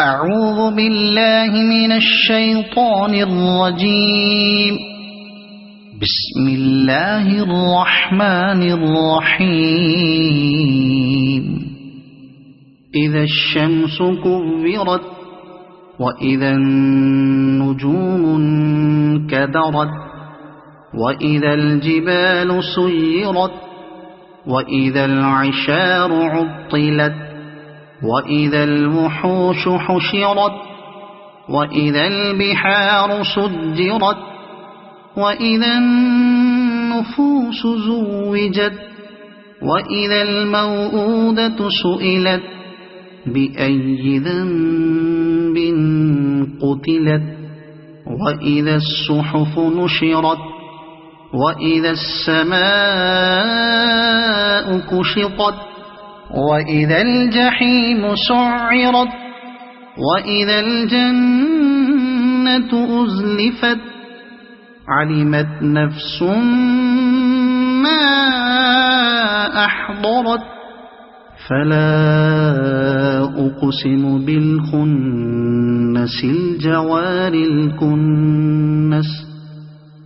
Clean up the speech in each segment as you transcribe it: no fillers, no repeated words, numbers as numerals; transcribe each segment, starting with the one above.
أعوذ بالله من الشيطان الرجيم. بسم الله الرحمن الرحيم. إذا الشمس كورت وإذا النجوم انكدرت وإذا الجبال سيرت وإذا العشار عطلت وإذا الوحوش حشرت وإذا البحار سجرت وإذا النفوس زوجت وإذا الموءودة سئلت بأي ذنب قتلت وإذا الصحف نشرت وإذا السماء كشطت وإذا الجحيم سعرت وإذا الجنة أزلفت علمت نفس ما أحضرت فلا أقسم بالخنس الجوار الكنس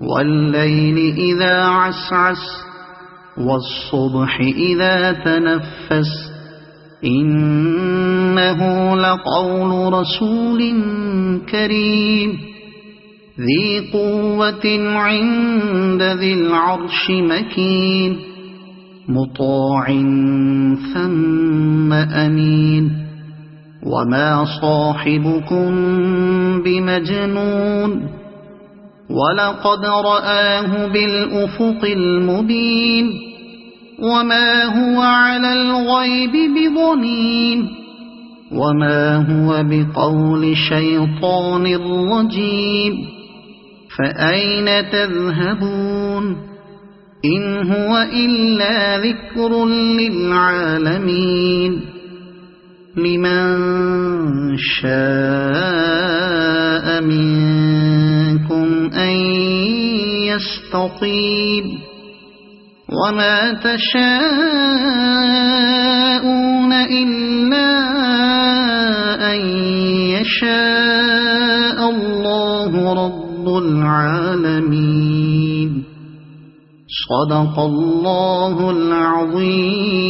والليل إذا عسعس والصبح إذا تنفس إنه لقول رسول كريم ذي قوة عند ذي العرش مكين مطاع ثم أمين وما صاحبكم بمجنون ولقد رآه بالأفق المبين وما هو على الغيب بضنين وما هو بقول شيطان رجيم فأين تذهبون إن هو إلا ذكر للعالمين لمن شاء منكم أن يستقيم وما تشاءون إلا أن يشاء الله رب العالمين صدق الله العظيم.